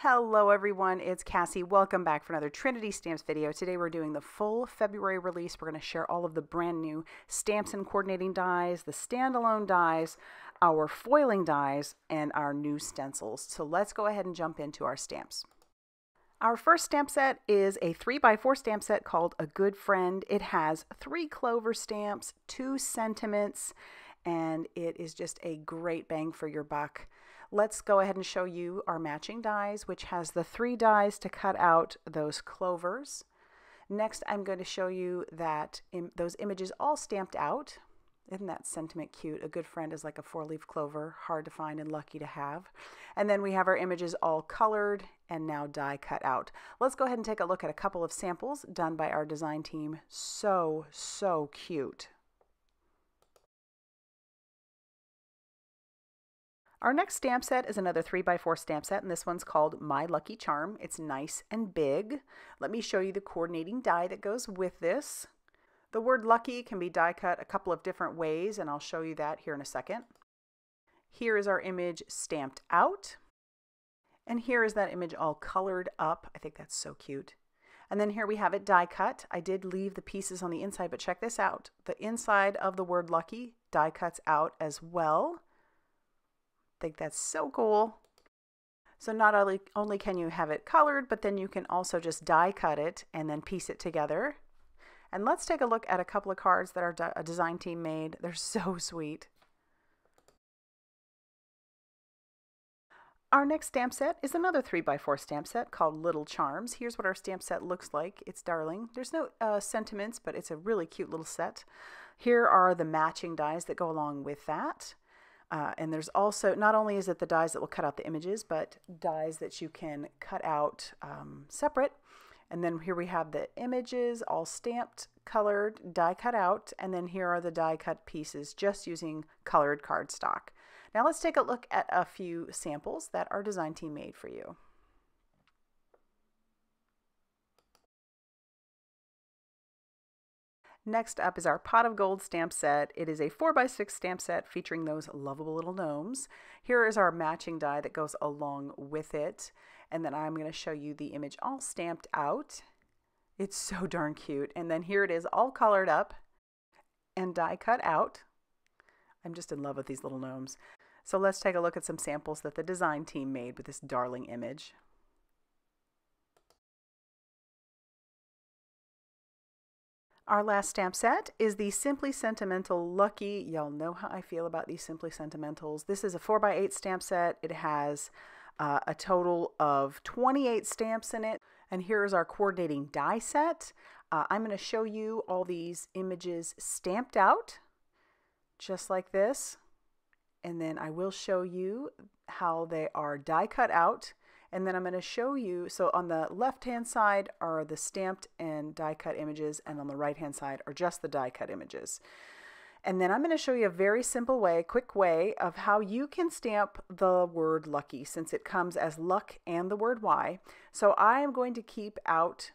Hello everyone, it's Cassie. Welcome back for another Trinity Stamps video. Today we're doing the full February release. We're going to share all of the brand new stamps and coordinating dies, the standalone dies, our foiling dies, and our new stencils. So let's go ahead and jump into our stamps. Our first stamp set is a 3x4 stamp set called A Good Friend. It has 3 clover stamps, 2 sentiments, and it is just a great bang for your buck. Let's go ahead and show you our matching dies, which has the 3 dies to cut out those clovers. Next, I'm going to show you that those images all stamped out. Isn't that sentiment cute? A good friend is like a 4-leaf clover, hard to find and lucky to have. And then we have our images all colored and now die cut out. Let's go ahead and take a look at a couple of samples done by our design team. So cute. Our next stamp set is another 3x4 stamp set, and this one's called My Lucky Charm. It's nice and big. Let me show you the coordinating die that goes with this. The word lucky can be die cut a couple of different ways, and I'll show you that here in a second. Here is our image stamped out, and here is that image all colored up. I think that's so cute. And then here we have it die cut. I did leave the pieces on the inside, but check this out. The inside of the word lucky die cuts out as well. I think that's so cool. So not only can you have it colored, but then you can also just die cut it and then piece it together. And let's take a look at a couple of cards that our design team made. They're so sweet. Our next stamp set is another 3x4 stamp set called Little Charms. Here's what our stamp set looks like. It's darling. There's no sentiments, but it's a really cute little set. Here are the matching dies that go along with that. And there's also, not only is it the dies that will cut out the images, but dies that you can cut out separate. And then here we have the images all stamped, colored, die cut out, and then here are the die cut pieces just using colored cardstock. Now let's take a look at a few samples that our design team made for you. Next up is our Pot of Gold stamp set. It is a 4x6 stamp set featuring those lovable little gnomes. Here is our matching die that goes along with it. And then I'm going to show you the image all stamped out. It's so darn cute. And then here it is all colored up and die cut out. I'm just in love with these little gnomes. So let's take a look at some samples that the design team made with this darling image. Our last stamp set is the Simply Sentimental Lucky. Y'all know how I feel about these Simply Sentimentals. This is a 4x8 stamp set. It has a total of 28 stamps in it. And here is our coordinating die set. I'm going to show you all these images stamped out, just like this. And then I will show you how they are die cut out. And then I'm going to show you, so on the left-hand side are the stamped and die-cut images, and on the right-hand side are just the die-cut images. And then I'm going to show you a very simple way, quick way, of how you can stamp the word lucky, since it comes as luck and the word Y. So I am going to keep out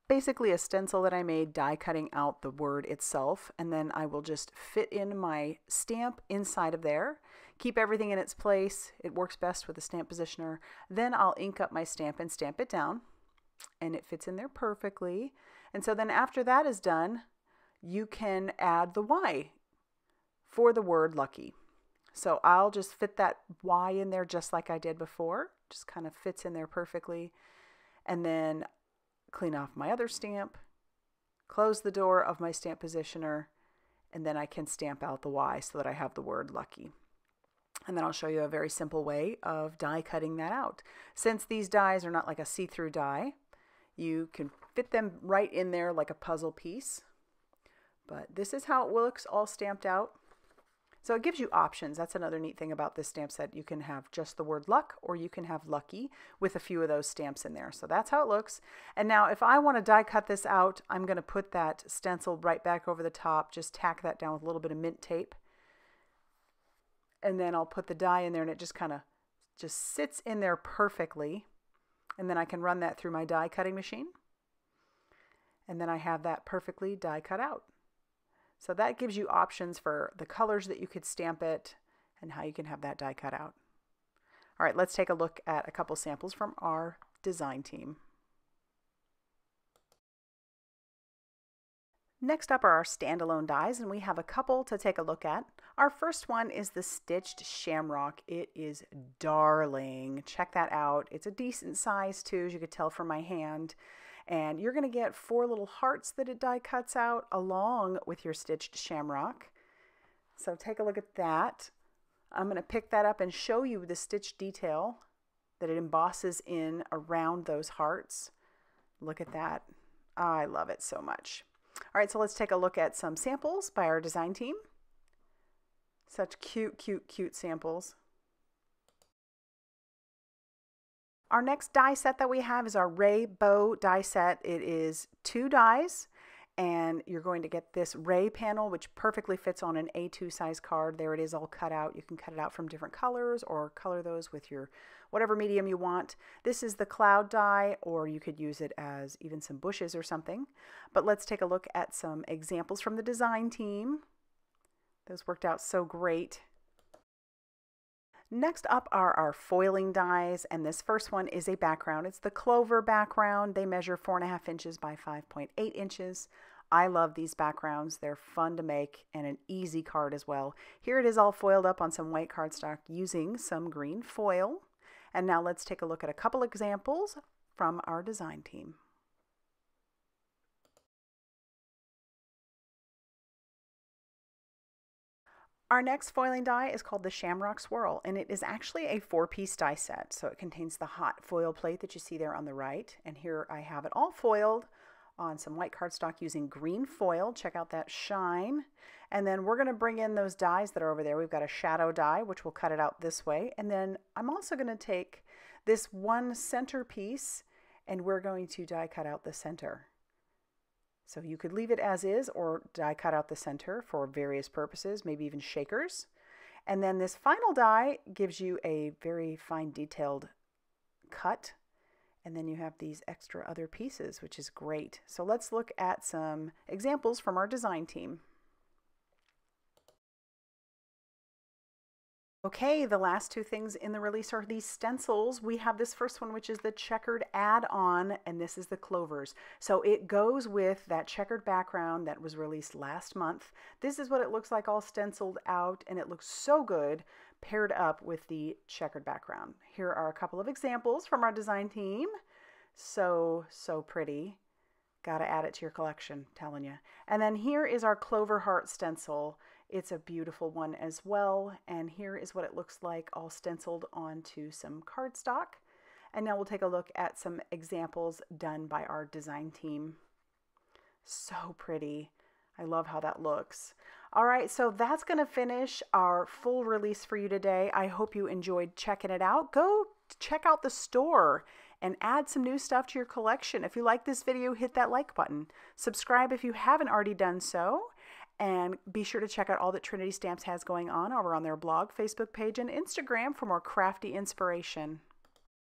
basically a stencil that I made die-cutting out the word itself, and then I will just fit in my stamp inside of there. Keep everything in its place. It works best with a stamp positioner. Then I'll ink up my stamp and stamp it down, and it fits in there perfectly. And so then after that is done, you can add the Y for the word lucky. So I'll just fit that Y in there just like I did before. Just kind of fits in there perfectly. And then clean off my other stamp, close the door of my stamp positioner, and then I can stamp out the Y so that I have the word lucky. And then I'll show you a very simple way of die cutting that out. Since these dies are not like a see-through die, you can fit them right in there like a puzzle piece. But this is how it looks all stamped out. So it gives you options. That's another neat thing about this stamp set. You can have just the word luck, or you can have lucky with a few of those stamps in there. So that's how it looks. And now if I want to die cut this out, I'm going to put that stencil right back over the top, just tack that down with a little bit of mint tape. And then I'll put the die in there, and it just kind of just sits in there perfectly. And then I can run that through my die cutting machine. And then I have that perfectly die cut out. So that gives you options for the colors that you could stamp it and how you can have that die cut out. All right, let's take a look at a couple samples from our design team. Next up are our standalone dies, and we have a couple to take a look at. Our first one is the Stitched Shamrock. It is darling. Check that out. It's a decent size too, as you could tell from my hand. And you're going to get 4 little hearts that it die cuts out along with your Stitched Shamrock. So take a look at that. I'm going to pick that up and show you the stitch detail that it embosses in around those hearts. Look at that. I love it so much. All right, so let's take a look at some samples by our design team. Such cute, cute, cute samples. Our next die set that we have is our Ray Bow die set. It is 2 dies, and you're going to get this Ray panel, which perfectly fits on an A2 size card. There it is, all cut out. You can cut it out from different colors or color those with your whatever medium you want. This is the cloud die, or you could use it as even some bushes or something. But let's take a look at some examples from the design team. Those worked out so great. Next up are our foiling dies, and this first one is a background. It's the Clover background. They measure 4.5 inches by 5.8 inches. I love these backgrounds. They're fun to make and an easy card as well. Here it is all foiled up on some white cardstock using some green foil. And now let's take a look at a couple examples from our design team. Our next foiling die is called the Shamrock Swirl, and it is actually a 4-piece die set. So it contains the hot foil plate that you see there on the right. And here I have it all foiled on some white cardstock using green foil. Check out that shine. And then we're going to bring in those dies that are over there. We've got a shadow die, which will cut it out this way. And then I'm also going to take this one center piece, and we're going to die cut out the center. So you could leave it as is or die cut out the center for various purposes, maybe even shakers. And then this final die gives you a very fine detailed cut. And then you have these extra other pieces, which is great. So let's look at some examples from our design team. Okay, the last 2 things in the release are these stencils. We have this first one, which is the checkered add-on, and this is the clovers. So it goes with that checkered background that was released last month. This is what it looks like all stenciled out, and it looks so good paired up with the checkered background. Here are a couple of examples from our design team. So pretty. Gotta add it to your collection, telling you. And then here is our Clover Heart stencil. It's a beautiful one as well. And here is what it looks like all stenciled onto some cardstock. And now we'll take a look at some examples done by our design team. So pretty. I love how that looks. All right, so that's going to finish our full release for you today. I hope you enjoyed checking it out. Go check out the store and add some new stuff to your collection. If you like this video, hit that like button. Subscribe if you haven't already done so. And be sure to check out all that Trinity Stamps has going on over on their blog, Facebook page, and Instagram for more crafty inspiration.